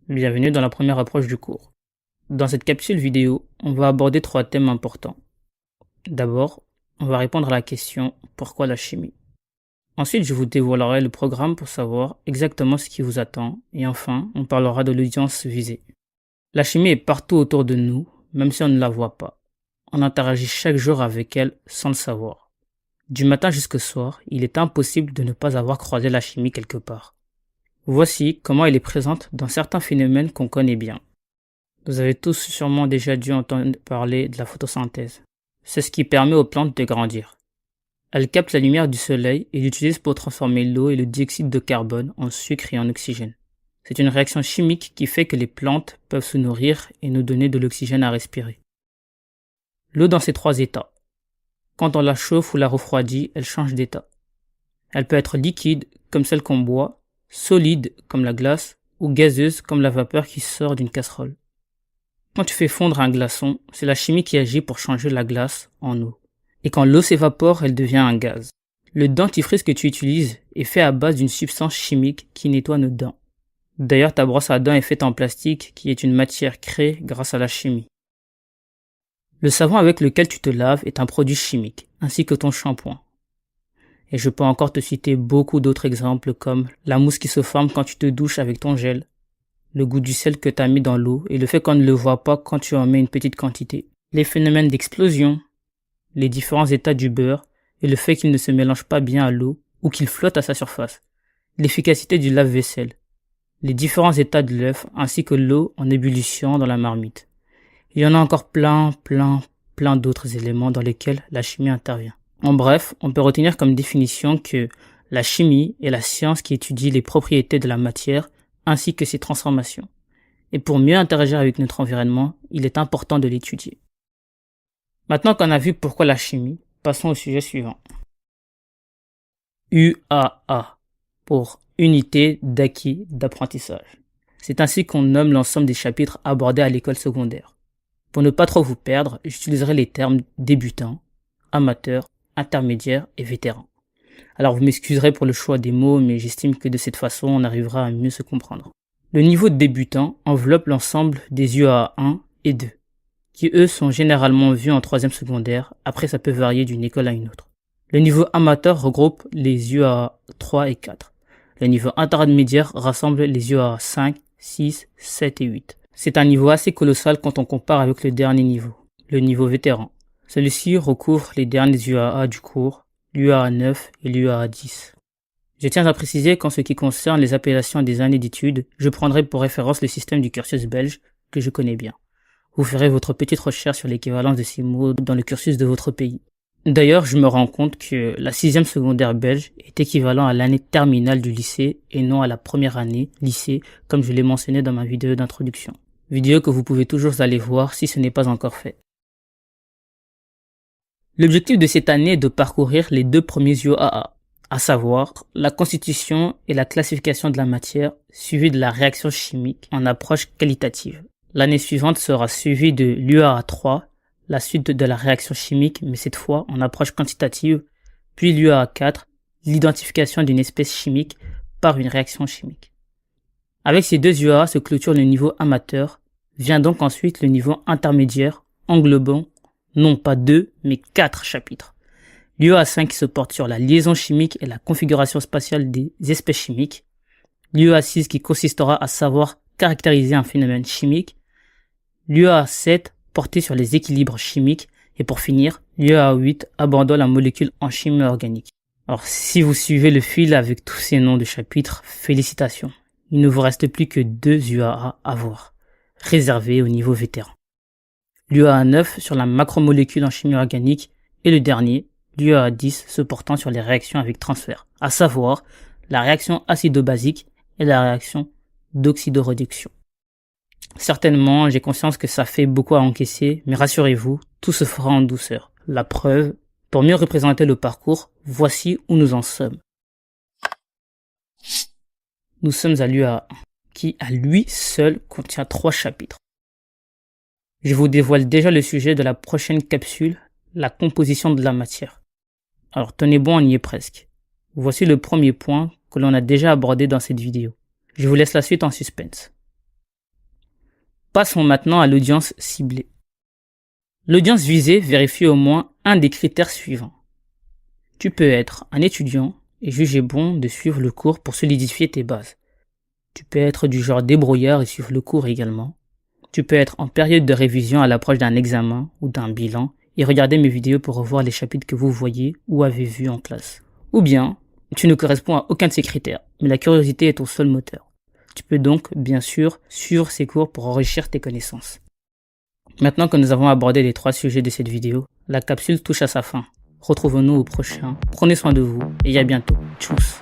Bienvenue dans la première approche du cours. Dans cette capsule vidéo, on va aborder 3 thèmes importants. D'abord, on va répondre à la question « Pourquoi la chimie ?». Ensuite, je vous dévoilerai le programme pour savoir exactement ce qui vous attend. Et enfin, on parlera de l'audience visée. La chimie est partout autour de nous, même si on ne la voit pas. On interagit chaque jour avec elle sans le savoir. Du matin jusqu'au soir, il est impossible de ne pas avoir croisé la chimie quelque part. Voici comment elle est présente dans certains phénomènes qu'on connaît bien. Vous avez tous sûrement déjà dû entendre parler de la photosynthèse. C'est ce qui permet aux plantes de grandir. Elles captent la lumière du soleil et l'utilisent pour transformer l'eau et le dioxyde de carbone en sucre et en oxygène. C'est une réaction chimique qui fait que les plantes peuvent se nourrir et nous donner de l'oxygène à respirer. L'eau dans ses 3 états. Quand on la chauffe ou la refroidit, elle change d'état. Elle peut être liquide, comme celle qu'on boit, solide, comme la glace, ou gazeuse, comme la vapeur qui sort d'une casserole. Quand tu fais fondre un glaçon, c'est la chimie qui agit pour changer la glace en eau. Et quand l'eau s'évapore, elle devient un gaz. Le dentifrice que tu utilises est fait à base d'une substance chimique qui nettoie nos dents. D'ailleurs, ta brosse à dents est faite en plastique qui est une matière créée grâce à la chimie. Le savon avec lequel tu te laves est un produit chimique, ainsi que ton shampoing. Et je peux encore te citer beaucoup d'autres exemples comme la mousse qui se forme quand tu te douches avec ton gel, le goût du sel que tu as mis dans l'eau et le fait qu'on ne le voit pas quand tu en mets une petite quantité, les phénomènes d'explosion, les différents états du beurre et le fait qu'il ne se mélange pas bien à l'eau ou qu'il flotte à sa surface, l'efficacité du lave-vaisselle, les différents états de l'œuf ainsi que l'eau en ébullition dans la marmite. Il y en a encore plein d'autres éléments dans lesquels la chimie intervient. En bref, on peut retenir comme définition que la chimie est la science qui étudie les propriétés de la matière ainsi que ses transformations. Et pour mieux interagir avec notre environnement, il est important de l'étudier. Maintenant qu'on a vu pourquoi la chimie, passons au sujet suivant. UAA, pour unité d'acquis d'apprentissage. C'est ainsi qu'on nomme l'ensemble des chapitres abordés à l'école secondaire. Pour ne pas trop vous perdre, j'utiliserai les termes débutant, amateur, intermédiaire et vétéran. Alors vous m'excuserez pour le choix des mots, mais j'estime que de cette façon, on arrivera à mieux se comprendre. Le niveau de débutant enveloppe l'ensemble des UAA 1 et 2, qui eux sont généralement vus en 3e secondaire, après ça peut varier d'une école à une autre. Le niveau amateur regroupe les UAA 3 et 4. Le niveau intermédiaire rassemble les UAA 5, 6, 7 et 8. C'est un niveau assez colossal quand on compare avec le dernier niveau, le niveau vétéran. Celui-ci recouvre les derniers UAA du cours, l'UAA 9 et l'UAA 10. Je tiens à préciser qu'en ce qui concerne les appellations des années d'études, je prendrai pour référence le système du cursus belge que je connais bien. Vous ferez votre petite recherche sur l'équivalence de ces mots dans le cursus de votre pays. D'ailleurs, je me rends compte que la 6e secondaire belge est équivalent à l'année terminale du lycée et non à la première année lycée comme je l'ai mentionné dans ma vidéo d'introduction. Vidéo que vous pouvez toujours aller voir si ce n'est pas encore fait. L'objectif de cette année est de parcourir les 2 premiers UAA, à savoir la constitution et la classification de la matière, suivie de la réaction chimique en approche qualitative. L'année suivante sera suivie de l'UAA 3, la suite de la réaction chimique, mais cette fois en approche quantitative, puis l'UAA 4, l'identification d'une espèce chimique par une réaction chimique. Avec ces 2 UAA se clôture le niveau amateur, vient donc ensuite le niveau intermédiaire, englobant non pas 2, mais 4 chapitres. L'UAA 5 se porte sur la liaison chimique et la configuration spatiale des espèces chimiques. L'UAA 6 qui consistera à savoir caractériser un phénomène chimique. L'UAA 7 porté sur les équilibres chimiques. Et pour finir, l'UAA 8 abordant la molécule en chimie organique. Alors si vous suivez le fil avec tous ces noms de chapitres, félicitations. Il ne vous reste plus que 2 UAA à voir, réservés au niveau vétéran. L'UAA 9 sur la macromolécule en chimie organique et le dernier, l'UAA 10 se portant sur les réactions avec transfert, à savoir la réaction acido-basique et la réaction d'oxydoréduction. Certainement, j'ai conscience que ça fait beaucoup à encaisser, mais rassurez-vous, tout se fera en douceur. La preuve, pour mieux représenter le parcours, voici où nous en sommes. Nous sommes à l'UAA 1, qui à lui seul contient 3 chapitres. Je vous dévoile déjà le sujet de la prochaine capsule, la composition de la matière. Alors tenez bon, on y est presque. Voici le premier point que l'on a déjà abordé dans cette vidéo. Je vous laisse la suite en suspense. Passons maintenant à l'audience ciblée. L'audience visée vérifie au moins un des critères suivants. Tu peux être un étudiant et juger bon de suivre le cours pour solidifier tes bases. Tu peux être du genre débrouillard et suivre le cours également. Tu peux être en période de révision à l'approche d'un examen ou d'un bilan et regarder mes vidéos pour revoir les chapitres que vous voyez ou avez vus en classe. Ou bien, tu ne corresponds à aucun de ces critères, mais la curiosité est ton seul moteur. Tu peux donc, bien sûr, suivre ces cours pour enrichir tes connaissances. Maintenant que nous avons abordé les 3 sujets de cette vidéo, la capsule touche à sa fin. Retrouvons-nous au prochain. Prenez soin de vous et à bientôt. Tchuss.